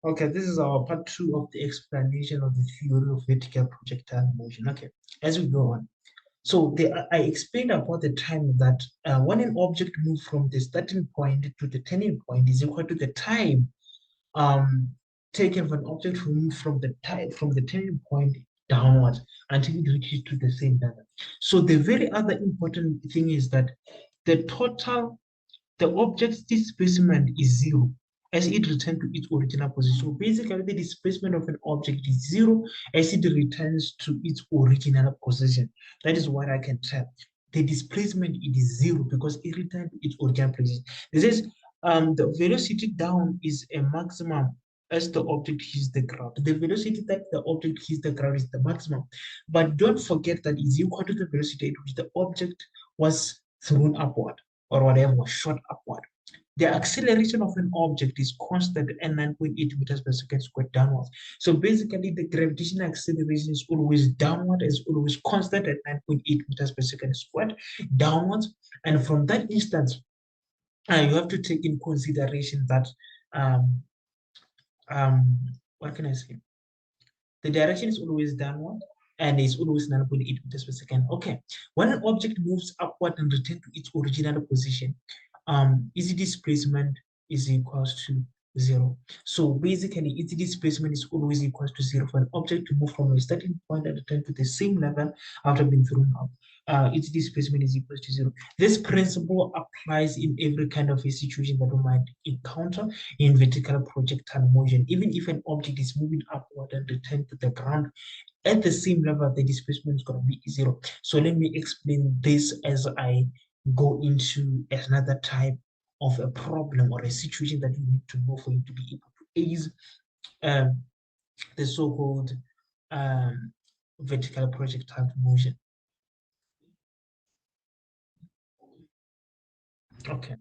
Okay, this is our part two of the explanation of the theory of vertical projectile motion. Okay, as we go on. So I explained about the time that when an object moves from the starting point to the turning point is equal to the time um, taken for an object to move from the turning point downwards until it reaches to the same level. So the very other important thing is that the object's displacement is zero as it returns to its original position. So basically, the displacement of an object is zero as it returns to its original position. That is what I can tell. The displacement it is zero because it returns to its original position. This is the velocity down is a maximum as the object hits the ground. The velocity that the object hits the ground is the maximum. But don't forget that is equal to the velocity at which the object was thrown upward or whatever was shot upward. The acceleration of an object is constant at 9.8 meters per second squared downwards. So basically, the gravitational acceleration is always downward, is always constant at 9.8 meters per second squared downwards. And from that instance, you have to take in consideration that um, what can I say? The direction is always downward and it's always 9.8 meters per second. Okay, when an object moves upward and returns to its original position, its displacement is equals to zero. So basically, its displacement is always equals to zero for an object to move from a starting point and return to the same level after being thrown up. Its displacement is equals to zero. This principle applies in every kind of a situation that we might encounter in vertical projectile motion. Even if an object is moving upward and return to the ground at the same level, the displacement is going to be zero. So let me explain this as I go into another type of a problem or a situation that you need to know for you to be able to ease um, the so-called vertical projectile motion. Okay,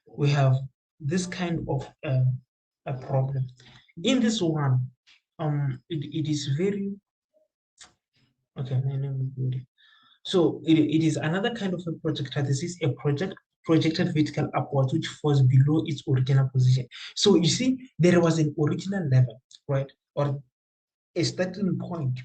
we have this kind of a problem. In this one, it is very okay. So it is another kind of a projectile. This is a projected vertical upwards, which falls below its original position. So you see, there was an original level, right, or a starting point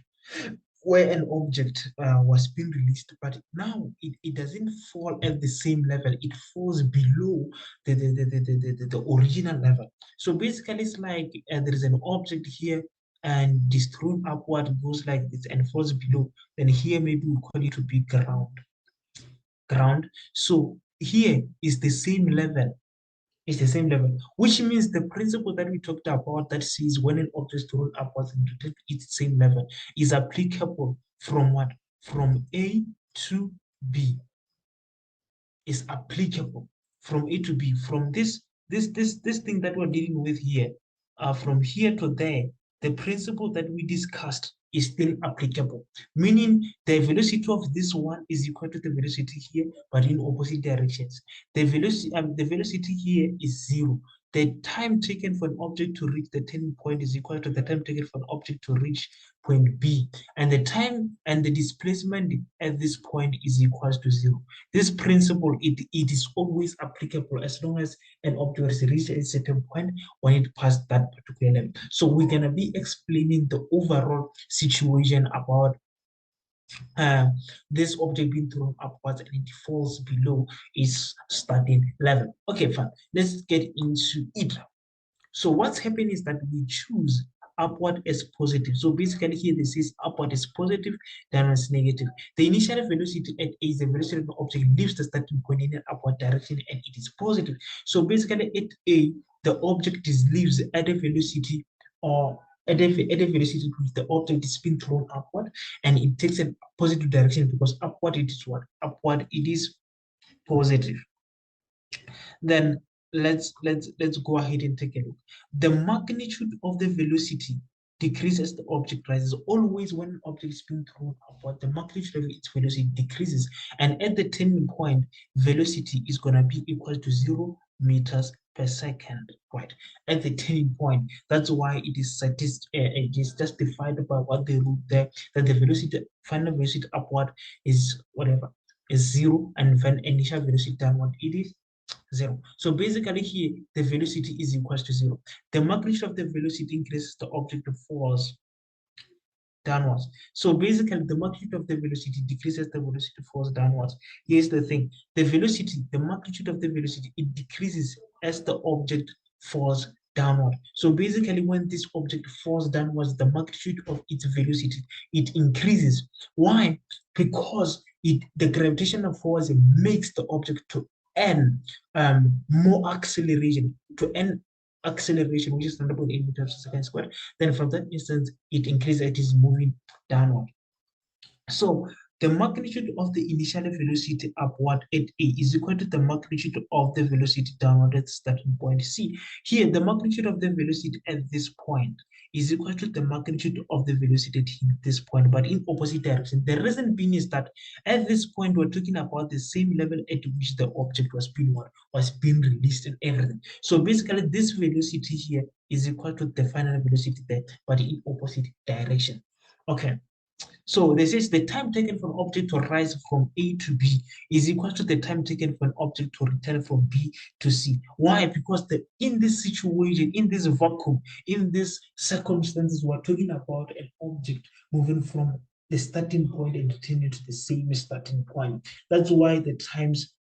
where an object was being released, but now it doesn't fall at the same level. It falls below the original level. So basically, it's like there is an object here and this thrown upward goes like this and falls below. Then here maybe we call it to be ground. So here is the same level. It's the same level, which means the principle that we talked about that says when an object is thrown upwards and returns to its same level is applicable from what? From A to B. Is applicable from A to B. From this thing that we're dealing with here, from here to there, the principle that we discussed is still applicable, meaning the velocity of this one is equal to the velocity here, but in opposite directions. The velocity here is zero. The time taken for an object to reach the turning point is equal to the time taken for an object to reach point B. And the time and the displacement at this point is equal to zero. This principle, it is always applicable as long as an object is reached at a certain point when it passed that particular level. So we're going to be explaining the overall situation about this object being thrown upwards and it falls below its starting level. Okay, fine. Let's get into it. So what's happening is that we choose upward as positive. So basically here this is upward is positive, downward is negative. The initial velocity at A is the velocity of the object leaves the starting point in an upward direction and it is positive. So basically at A, the object is leaves at a velocity or at a velocity which the object is being thrown upward and it takes a positive direction because upward it is what? Upward it is positive. Then let's go ahead and take a look. The magnitude of the velocity decreases as the object rises. Always when an object is being thrown upward, the magnitude of its velocity decreases. And at the turning point, velocity is going to be equal to 0 meters per second, right? At the turning point. That's why it is justified by what they wrote there, that the velocity, final velocity upward is whatever, is 0, and when initial velocity downward, it is 0. So basically here, the velocity is equal to 0. The magnitude of the velocity increases, the object falls downwards. So basically, the magnitude of the velocity decreases, the velocity falls downwards. Here's the thing. The velocity, the magnitude of the velocity, it decreases as the object falls downward. So basically, when this object falls downwards, the magnitude of its velocity, it increases. Why? Because the gravitational force makes the object to earn more acceleration, which is 0.8 meters per second squared. Then from that instance, it increases, it is moving downward. So the magnitude of the initial velocity upward at A is equal to the magnitude of the velocity downward at starting point C. Here, the magnitude of the velocity at this point is equal to the magnitude of the velocity at this point, but in opposite direction. The reason being is that at this point, we're talking about the same level at which the object was being released and everything. So basically, this velocity here is equal to the final velocity there, but in opposite direction. Okay. So this is the time taken for an object to rise from A to B is equal to the time taken for an object to return from B to C. Why? Because in this situation, in this vacuum, in these circumstances, we're talking about an object moving from the starting point and returning to the same starting point. That's why the times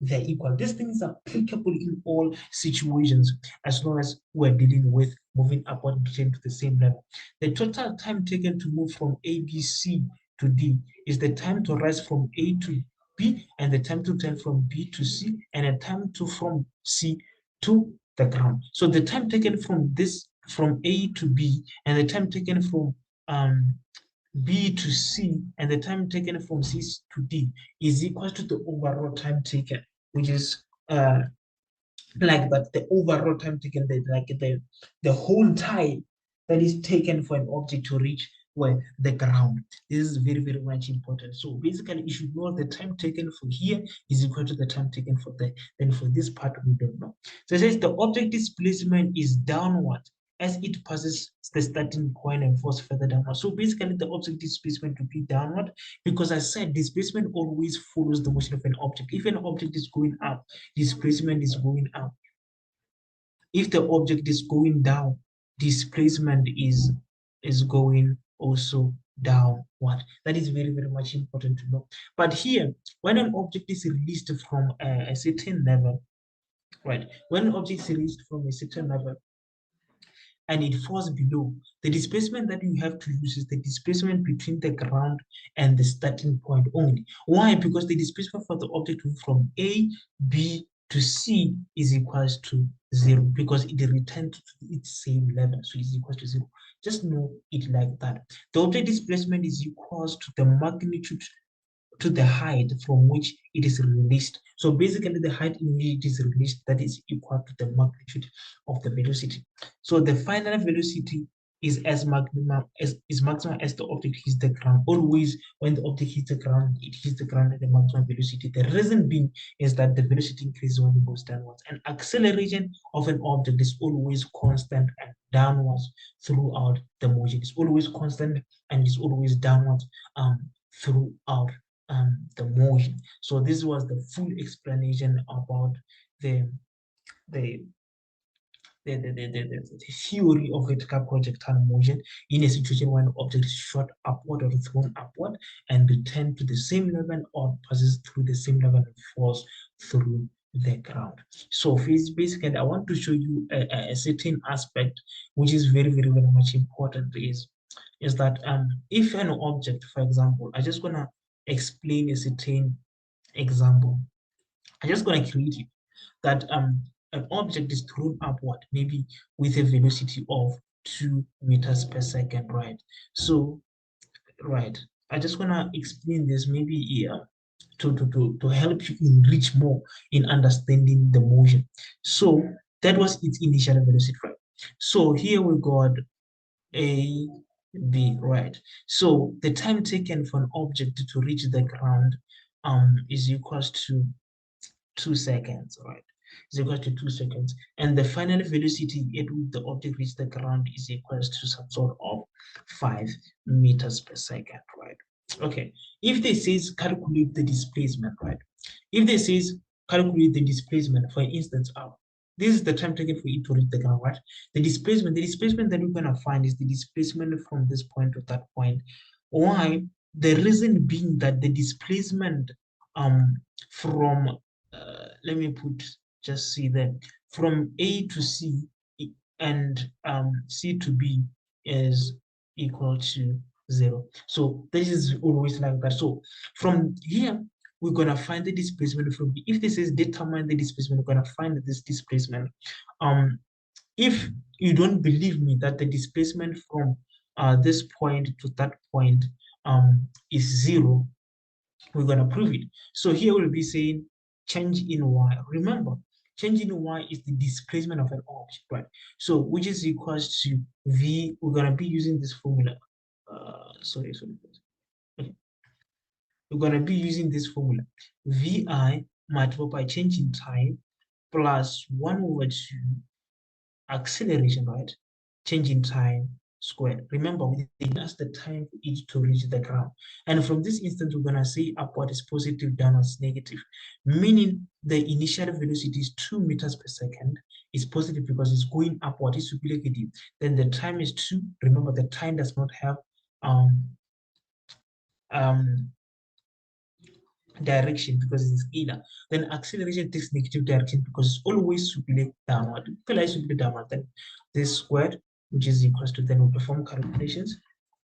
they're equal. These things are applicable in all situations as long as we're dealing with moving upward and returning to the same level. The total time taken to move from A, B, C to D is the time to rise from A to B and the time to turn from B to C and the time to from C to the ground. So the time taken from A to B and the time taken from B to C and the time taken from C to D is equal to the overall time taken, which is like that the overall time taken, the whole time that is taken for an object to reach where the ground. This is very, very much important. So basically, you should know the time taken for here is equal to the time taken for there. Then for this part, we don't know. So it says the object displacement is downward as it passes the starting point and falls further downward. So basically, the object displacement will be downward because I said displacement always follows the motion of an object. If an object is going up, displacement is going up. If the object is going down, displacement is going also downward. That is very, very much important to know. But here, when an object is released from a certain level, right? When an object is released from a certain level, and it falls below, the displacement that you have to use is the displacement between the ground and the starting point only. Why? Because the displacement for the object from A, B to C is equals to 0 because it returned to its same level, so it's equals to 0. Just know it like that. The object displacement is equals to the magnitude to the height from which it is released. So basically the height in which it is released, that is equal to the magnitude of the velocity. So the final velocity is maximum as the object hits the ground. Always when the object hits the ground, it hits the ground at the maximum velocity. The reason being is that the velocity increases when it goes downwards. And acceleration of an object is always constant and downwards throughout the motion. It's always constant and it's always downwards throughout the motion. So this was the full explanation about the the the theory of vertical projectile motion in a situation when an object is shot upward or thrown upward and return to the same level or passes through the same level and falls through the ground. So basically, I want to show you a certain aspect which is very, very, very much important is that if an object, for example, I just gonna explain a certain example. I'm just gonna create it that an object is thrown upward, maybe with a velocity of 2 meters per second, right? So, right, I just wanna explain this maybe here to help you enrich more in understanding the motion. So that was its initial velocity, right? So here we got A, B, right? So the time taken for an object to reach the ground is equals to 2 seconds, right? Is equal to 2 seconds. And the final velocity at which the object reaches the ground is equals to some sort of 5 meters per second, right? Okay. If they says calculate the displacement, right? If they says calculate the displacement. For instance, this is the time taken for it to reach the ground, right? The displacement that we're gonna find is the displacement from this point to that point. Why? The reason being that the displacement from let me put just see that from A to C and C to B is equal to 0. So this is always like that. So from here, we're going to find the displacement from B. If this is determine the displacement, we're going to find this displacement. If you don't believe me that the displacement from this point to that point is 0, we're going to prove it. So here we'll be saying change in y. Remember, change in y is the displacement of an object, right? So which is equals to v. We're going to be using this formula. Sorry. Okay. We're going to be using this formula. Vi multiplied by change in time plus 1 over 2 acceleration, right? Change in time squared. Remember, we asked the time for it to reach the ground. And from this instance, we're going to say upward is positive, downward is negative, meaning the initial velocity is 2 meters per second. It's positive because it's going upward, it's negative. Then the time is 2. Remember, the time does not have direction because it's scalar. Then acceleration takes negative direction because it's always superior downward. If I superior downward, then this squared, which is equals to, then we perform calculations.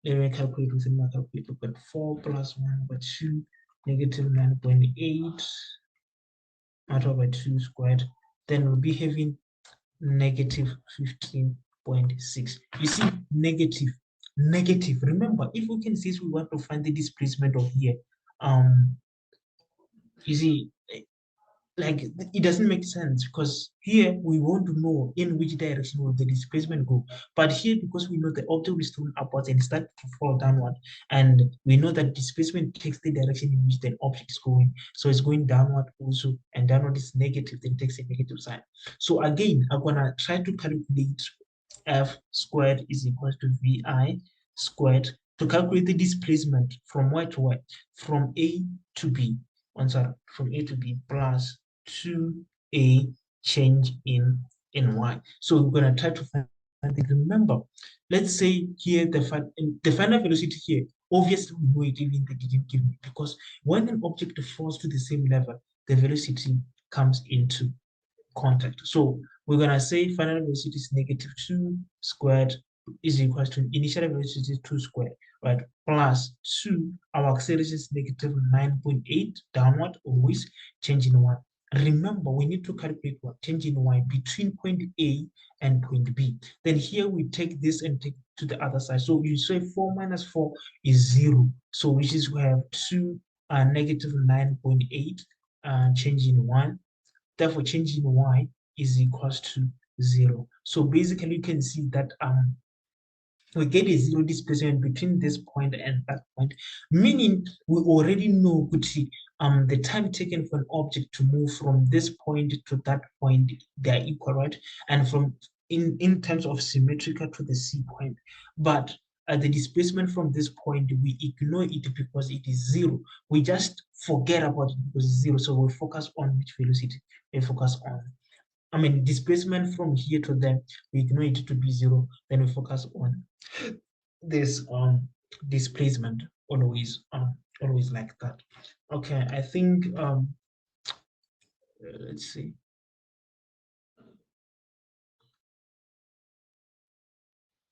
Then we calculate within my calculator, but 4 plus 1 by 2, negative 9.8 multiplied by 2 squared. Then we'll be having negative 15.6. You see, negative. Remember, if we can see we want to find the displacement of here, you see, like it doesn't make sense because here we want to know in which direction will the displacement go. But here, because we know the object is thrown upwards and start to fall downward, and we know that displacement takes the direction in which the object is going. So it's going downward also, and downward is negative, then takes a negative sign. So again, I'm gonna try to calculate F squared is equal to VI squared to calculate the displacement from y to y, from A to B. From A to B plus 2a change in y. So we're going to try to find it. Remember, let's say here the final velocity here, obviously we know it even they didn't give me, because when an object falls to the same level, the velocity comes into contact. So we're going to say final velocity is negative 2 squared is equal to initial velocity 2 squared, right? Plus 2, our acceleration is negative 9.8 downward, always changing 1. Remember, we need to calculate what change in y between point A and point B. Then here we take this and take to the other side. So you say 4 minus 4 is 0. So which is we have 2 negative 9.8 change in 1. Therefore, change in y is equals to 0. So basically, you can see that we get a 0 displacement between this point and that point, meaning we already know the time taken for an object to move from this point to that point, they are equal, right? And from in terms of symmetrical to the C point. But the displacement from this point, we ignore it because it is 0. We just forget about it because it's 0. So we focus on which velocity we focus on. Displacement from here to there, we ignore it to be 0, then we focus on this displacement always like that. Okay, I think let's see.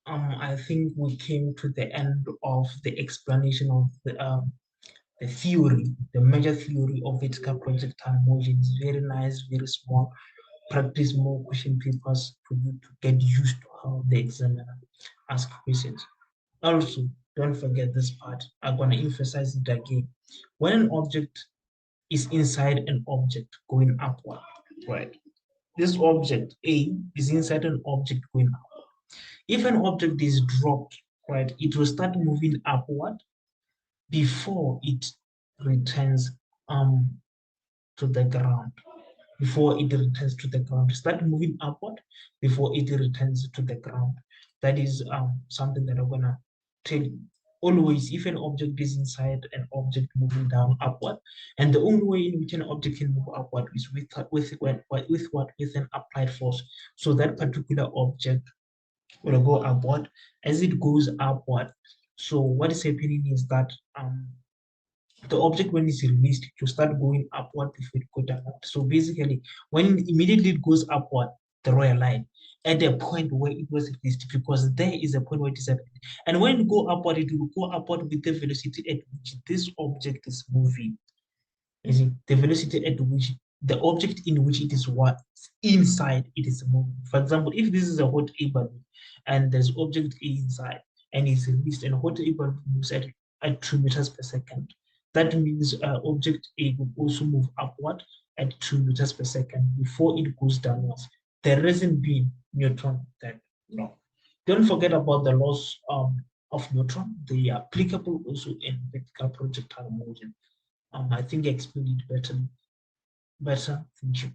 I think we came to the end of the explanation of the theory, the major theory of vertical projectile motion. Is very nice, very small. Practice more question papers for you to get used to how the examiner asks questions. Also, don't forget this part. I'm going to emphasize it again. When an object is inside an object going upward, right? This object A is inside an object going upward. If an object is dropped, right, it will start moving upward before it returns to the ground. Before it returns to the ground, start moving upward before it returns to the ground. That is something that I'm gonna tell you always, if an object is inside an object moving down upward, and the only way in which an object can move upward is with an applied force. So that particular object will go upward. As it goes upward, so what is happening is that the object, when it's released, to start going upward before it go downward. So basically, when immediately it goes upward, the royal line, at the point where it was released, because there is a point where it is happening. And when it go upward, it will go upward with the velocity at which this object is moving. Is it the velocity at which the object in which it is what inside it is moving? For example, if this is a hot air balloon and there's object A inside and it's released and hot air balloon moves at 2 meters per second, that means object A will also move upward at 2 meters per second before it goes downwards. There hasn't been neutron then. No. Don't forget about the laws of neutron. They are applicable also in vertical projectile motion. I think I explained it better. Thank you.